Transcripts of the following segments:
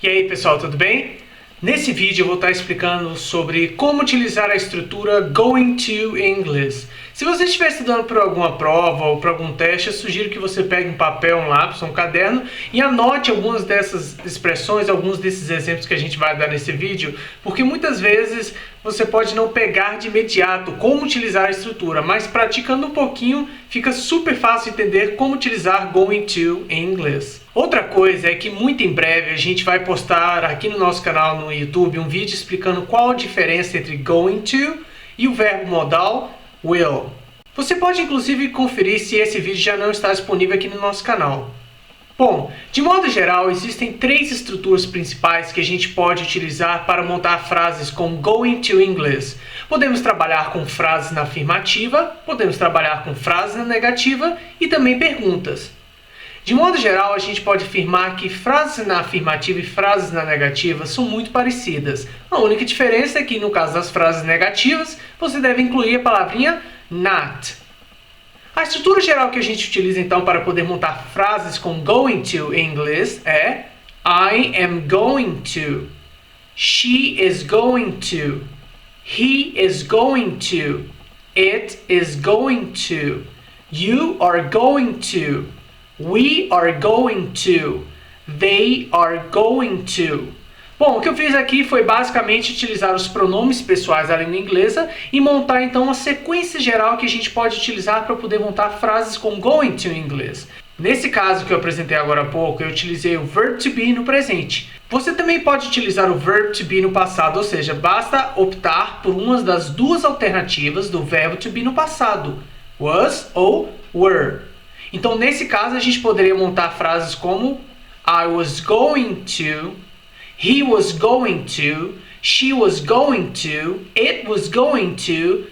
E aí pessoal, tudo bem? Nesse vídeo eu vou estar explicando sobre como utilizar a estrutura Going to English. Se você estiver estudando para alguma prova ou para algum teste, eu sugiro que você pegue um papel, um lápis, um caderno e anote algumas dessas expressões, alguns desses exemplos que a gente vai dar nesse vídeo, porque muitas vezes você pode não pegar de imediato como utilizar a estrutura, mas praticando um pouquinho fica super fácil entender como utilizar Going to English. Outra coisa é que muito em breve a gente vai postar aqui no nosso canal no YouTube um vídeo explicando qual a diferença entre going to e o verbo modal will. Você pode inclusive conferir se esse vídeo já não está disponível aqui no nosso canal. Bom, de modo geral, existem três estruturas principais que a gente pode utilizar para montar frases com going to English. Podemos trabalhar com frases na afirmativa, podemos trabalhar com frases na negativa e também perguntas. De modo geral, a gente pode afirmar que frases na afirmativa e frases na negativa são muito parecidas. A única diferença é que, no caso das frases negativas, você deve incluir a palavrinha not. A estrutura geral que a gente utiliza, então, para poder montar frases com going to English é I am going to, she is going to, he is going to, it is going to, you are going to, we are going to, they are going to. Bom, o que eu fiz aqui foi basicamente utilizar os pronomes pessoais da língua inglesa e montar então uma sequência geral que a gente pode utilizar para poder montar frases com going to English. Nesse caso que eu apresentei agora há pouco, eu utilizei o verb to be no presente. Você também pode utilizar o verb to be no passado, ou seja, basta optar por uma das duas alternativas do verbo to be no passado, was ou were. Então, nesse caso, a gente poderia montar frases como I was going to, he was going to, she was going to, it was going to,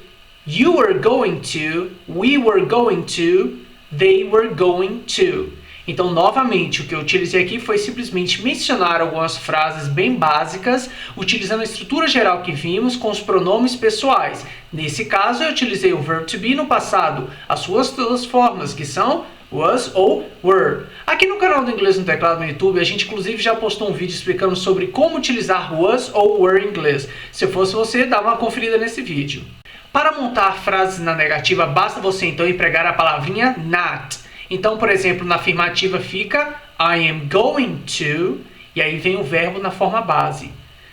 you were going to, we were going to, they were going to. Então, novamente, o que eu utilizei aqui foi simplesmente mencionar algumas frases bem básicas, utilizando a estrutura geral que vimos com os pronomes pessoais. Nesse caso, eu utilizei o verb to be no passado, as suas duas formas, que são was ou were. Aqui no canal do Inglês no Teclado no YouTube, a gente inclusive já postou um vídeo explicando sobre como utilizar was ou were em inglês. Se fosse você, dá uma conferida nesse vídeo. Para montar frases na negativa, basta você então empregar a palavrinha not. Então, por exemplo, na afirmativa fica I am going to, e aí vem o verbo na forma base.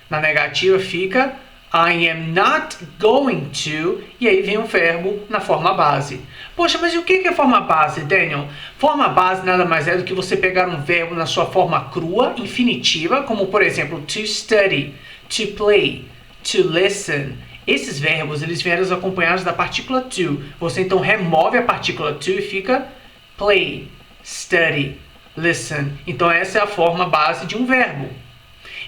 Na negativa fica I am not going to, e aí vem o verbo na forma base. Poxa, mas e o que é forma base, Daniel? Forma base nada mais é do que você pegar um verbo na sua forma crua, infinitiva, como por exemplo to study, to play, to listen. Esses verbos eles vieram acompanhados da partícula to. Você então remove a partícula to e fica play, study, listen. Então essa é a forma base de um verbo.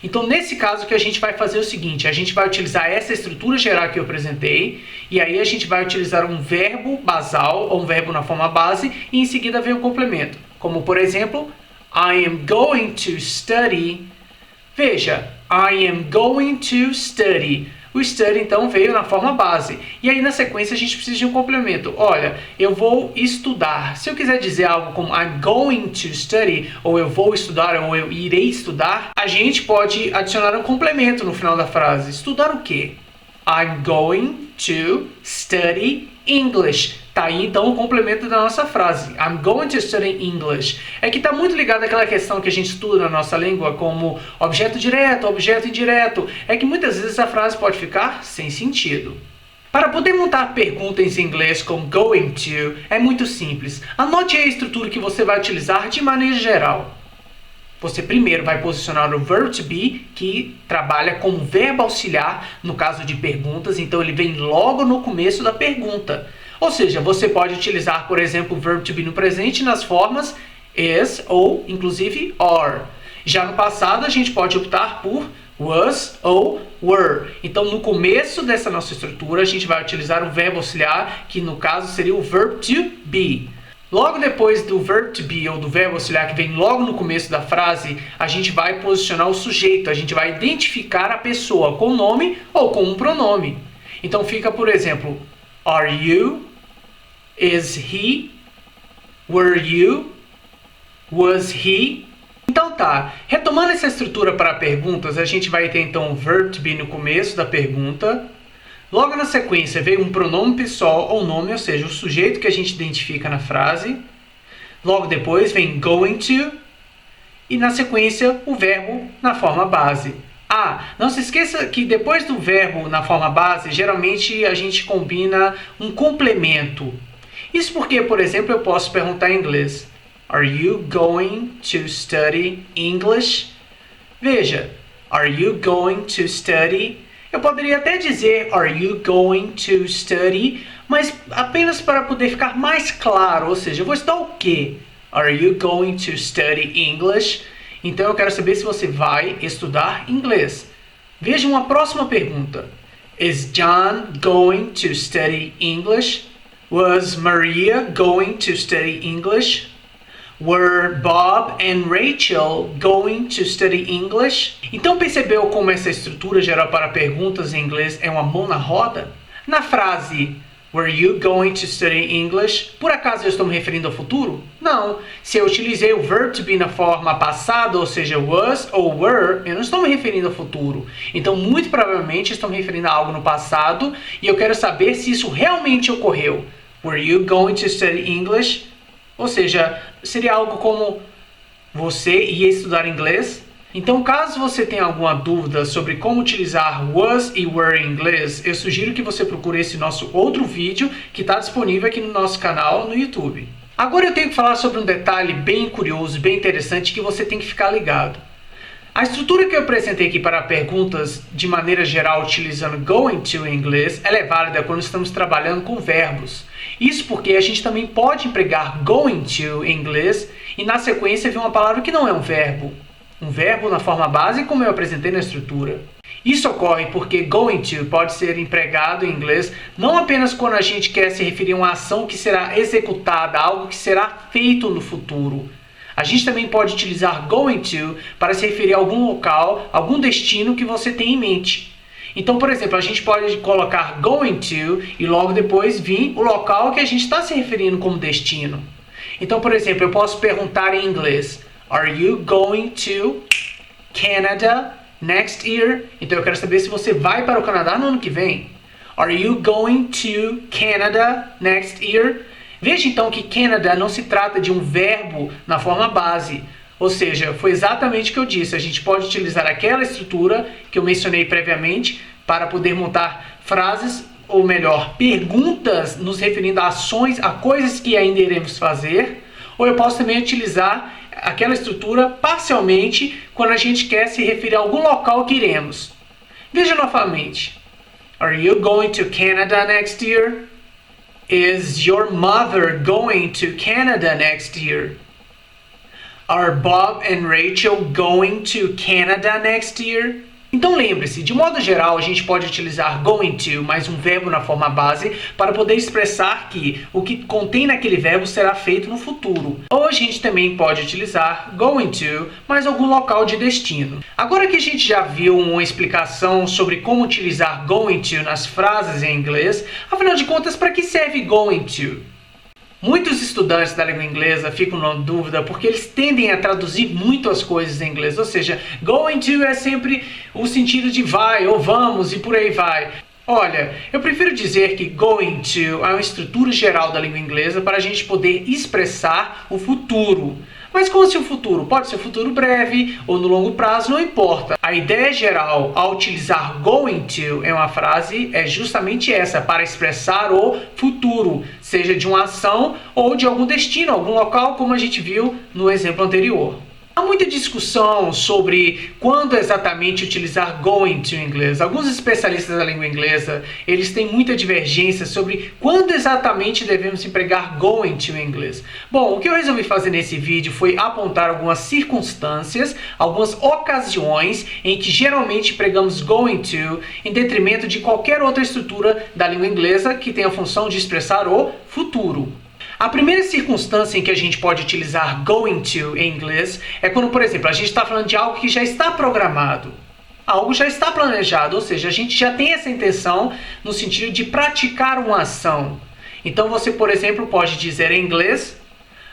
Então nesse caso o que a gente vai fazer é o seguinte, a gente vai utilizar essa estrutura geral que eu apresentei e aí a gente vai utilizar um verbo basal ou um verbo na forma base e em seguida vem o complemento. Como por exemplo, I am going to study. Veja, I am going to study. O study, então, veio na forma base. E aí, na sequência, a gente precisa de um complemento. Olha, eu vou estudar. Se eu quiser dizer algo como I'm going to study, ou eu vou estudar, ou eu irei estudar, a gente pode adicionar um complemento no final da frase. Estudar o quê? I'm going to study English. Tá aí, então, o complemento da nossa frase. I'm going to study English. É que está muito ligado àquela questão que a gente estuda na nossa língua como objeto direto, objeto indireto. É que muitas vezes a frase pode ficar sem sentido. Para poder montar perguntas em inglês com going to, é muito simples. Anote aí a estrutura que você vai utilizar de maneira geral. Você primeiro vai posicionar o verb to be, que trabalha como verbo auxiliar no caso de perguntas, então ele vem logo no começo da pergunta. Ou seja, você pode utilizar, por exemplo, o verb to be no presente nas formas is ou, inclusive, are. Já no passado, a gente pode optar por was ou were. Então, no começo dessa nossa estrutura, a gente vai utilizar o verbo auxiliar, que no caso seria o verb to be. Logo depois do verb to be ou do verbo auxiliar que vem logo no começo da frase, a gente vai posicionar o sujeito, a gente vai identificar a pessoa com nome ou com um pronome. Então fica, por exemplo, are you, is he, were you, was he. Então tá. Retomando essa estrutura para perguntas, a gente vai ter então o verb to be no começo da pergunta. Logo na sequência veio um pronome pessoal ou nome, ou seja, o sujeito que a gente identifica na frase. Logo depois vem going to. E na sequência o verbo na forma base. Não se esqueça que depois do verbo na forma base, geralmente a gente combina um complemento. Isso porque, por exemplo, eu posso perguntar em inglês: Are you going to study English? Veja, are you going to study? Eu poderia até dizer Are you going to study? Mas apenas para poder ficar mais claro, ou seja, eu vou estudar o quê? Are you going to study English? Então eu quero saber se você vai estudar inglês. Veja uma próxima pergunta. Is John going to study English? Was Maria going to study English? Were Bob and Rachel going to study English? Então percebeu como essa estrutura geral para perguntas em inglês é uma mão na roda? Na frase Were you going to study English? Por acaso eu estou me referindo ao futuro? Não. Se eu utilizei o verb to be na forma passada, ou seja, was ou were, eu não estou me referindo ao futuro. Então, muito provavelmente, estou me referindo a algo no passado e eu quero saber se isso realmente ocorreu. Were you going to study English? Ou seja, seria algo como você ia estudar inglês? Então, caso você tenha alguma dúvida sobre como utilizar was e were em inglês, eu sugiro que você procure esse nosso outro vídeo que está disponível aqui no nosso canal no YouTube. Agora eu tenho que falar sobre um detalhe bem curioso, bem interessante que você tem que ficar ligado. A estrutura que eu apresentei aqui para perguntas de maneira geral utilizando going to em inglês, ela é válida quando estamos trabalhando com verbos. Isso porque a gente também pode empregar going to em inglês e na sequência vir uma palavra que não é um verbo. Um verbo na forma base, como eu apresentei na estrutura. Isso ocorre porque going to pode ser empregado em inglês não apenas quando a gente quer se referir a uma ação que será executada, algo que será feito no futuro. A gente também pode utilizar going to para se referir a algum local, algum destino que você tem em mente. Então, por exemplo, a gente pode colocar going to e logo depois vir o local que a gente está se referindo como destino. Então, por exemplo, eu posso perguntar em inglês: Are you going to Canada next year? Então eu quero saber se você vai para o Canadá no ano que vem. Are you going to Canada next year? Veja então que Canada não se trata de um verbo na forma base. Ou seja, foi exatamente o que eu disse. A gente pode utilizar aquela estrutura que eu mencionei previamente para poder montar frases, ou melhor, perguntas nos referindo a ações, a coisas que ainda iremos fazer. Ou eu posso também utilizar aquela estrutura parcialmente quando a gente quer se referir a algum local que iremos. Veja novamente. Are you going to Canada next year? Is your mother going to Canada next year? Are Bob and Rachel going to Canada next year? Então lembre-se, de modo geral, a gente pode utilizar going to mais um verbo na forma base para poder expressar que o que contém naquele verbo será feito no futuro. Ou a gente também pode utilizar going to mais algum local de destino. Agora que a gente já viu uma explicação sobre como utilizar going to nas frases em inglês, afinal de contas, para que serve going to? Muitos estudantes da língua inglesa ficam na dúvida porque eles tendem a traduzir muito as coisas em inglês. Ou seja, going to é sempre o sentido de vai ou vamos e por aí vai. Olha, eu prefiro dizer que going to é uma estrutura geral da língua inglesa para a gente poder expressar o futuro. Mas como assim o futuro? Pode ser um futuro breve ou no longo prazo, não importa. A ideia geral ao utilizar going to em uma frase é justamente essa, para expressar o futuro, seja de uma ação ou de algum destino, algum local, como a gente viu no exemplo anterior. Há muita discussão sobre quando exatamente utilizar going to em inglês. Alguns especialistas da língua inglesa, eles têm muita divergência sobre quando exatamente devemos empregar going to em inglês. Bom, o que eu resolvi fazer nesse vídeo foi apontar algumas circunstâncias, algumas ocasiões em que geralmente empregamos going to em detrimento de qualquer outra estrutura da língua inglesa que tenha a função de expressar o futuro. A primeira circunstância em que a gente pode utilizar going to em inglês é quando, por exemplo, a gente está falando de algo que já está programado. Algo já está planejado, ou seja, a gente já tem essa intenção no sentido de praticar uma ação. Então você, por exemplo, pode dizer em inglês: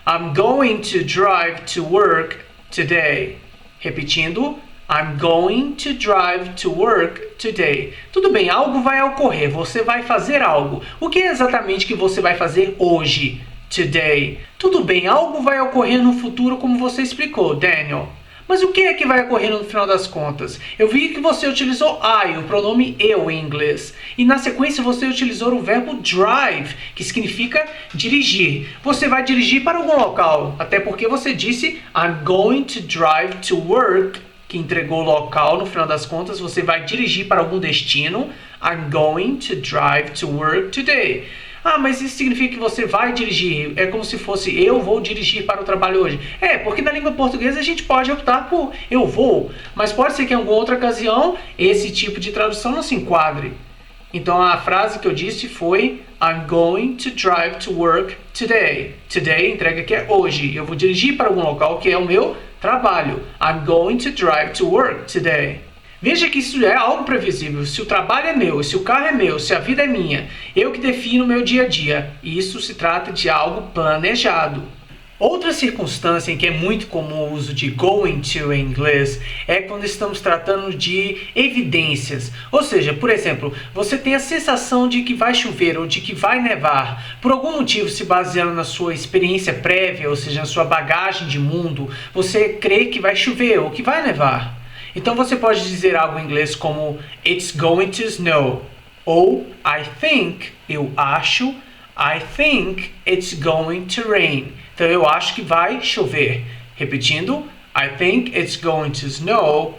I'm going to drive to work today. Repetindo, I'm going to drive to work today. Tudo bem, algo vai ocorrer, você vai fazer algo. O que é exatamente que você vai fazer hoje? Today. Tudo bem, algo vai ocorrer no futuro como você explicou, Daniel. Mas o que é que vai ocorrer no final das contas? Eu vi que você utilizou I, o pronome eu em inglês. E na sequência você utilizou o verbo drive, que significa dirigir. Você vai dirigir para algum local, até porque você disse I'm going to drive to work, que entregou o local, no final das contas você vai dirigir para algum destino. I'm going to drive to work today. Ah, mas isso significa que você vai dirigir. É como se fosse eu vou dirigir para o trabalho hoje. É, porque na língua portuguesa a gente pode optar por eu vou. Mas pode ser que em alguma outra ocasião esse tipo de tradução não se enquadre. Então a frase que eu disse foi I'm going to drive to work today. Today entrega que é hoje. Eu vou dirigir para algum local que é o meu trabalho. I'm going to drive to work today. Veja que isso é algo previsível. Se o trabalho é meu, se o carro é meu, se a vida é minha, eu que defino o meu dia a dia. E isso se trata de algo planejado. Outra circunstância em que é muito comum o uso de going to em inglês é quando estamos tratando de evidências. Ou seja, por exemplo, você tem a sensação de que vai chover ou de que vai nevar. Por algum motivo, se baseando na sua experiência prévia, ou seja, na sua bagagem de mundo, você crê que vai chover ou que vai nevar. Então você pode dizer algo em inglês como It's going to snow. Ou I think, eu acho, I think it's going to rain. Então eu acho que vai chover. Repetindo, I think it's going to snow.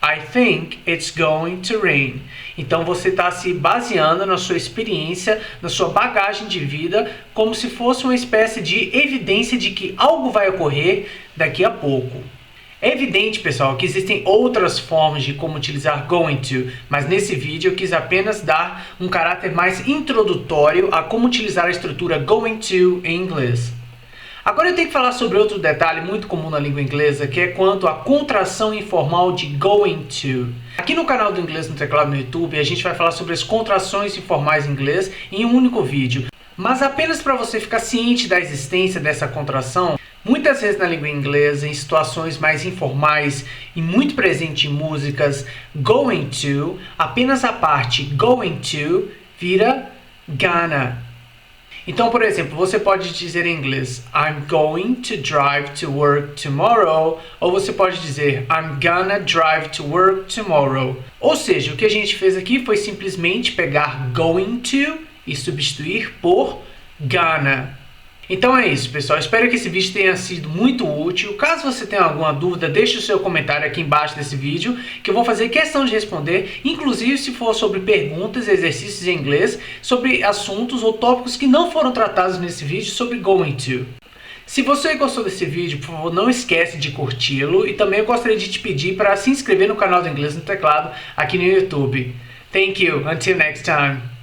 I think it's going to rain. Então você está se baseando na sua experiência, na sua bagagem de vida, como se fosse uma espécie de evidência de que algo vai ocorrer daqui a pouco. É evidente, pessoal, que existem outras formas de como utilizar going to, mas nesse vídeo eu quis apenas dar um caráter mais introdutório a como utilizar a estrutura going to em inglês. Agora eu tenho que falar sobre outro detalhe muito comum na língua inglesa, que é quanto à contração informal de going to. Aqui no canal do Inglês no Teclado no YouTube, a gente vai falar sobre as contrações informais em inglês em um único vídeo. Mas apenas para você ficar ciente da existência dessa contração, muitas vezes na língua inglesa, em situações mais informais e muito presente em músicas, going to, apenas a parte going to vira gonna. Então, por exemplo, você pode dizer em inglês I'm going to drive to work tomorrow, ou você pode dizer I'm gonna drive to work tomorrow. Ou seja, o que a gente fez aqui foi simplesmente pegar going to e substituir por gonna. Então é isso, pessoal. Espero que esse vídeo tenha sido muito útil. Caso você tenha alguma dúvida, deixe o seu comentário aqui embaixo desse vídeo, que eu vou fazer questão de responder, inclusive se for sobre perguntas, exercícios em inglês, sobre assuntos ou tópicos que não foram tratados nesse vídeo sobre going to. Se você gostou desse vídeo, por favor, não esquece de curti-lo, e também eu gostaria de te pedir para se inscrever no canal do Inglês no Teclado aqui no YouTube. Thank you. Until next time.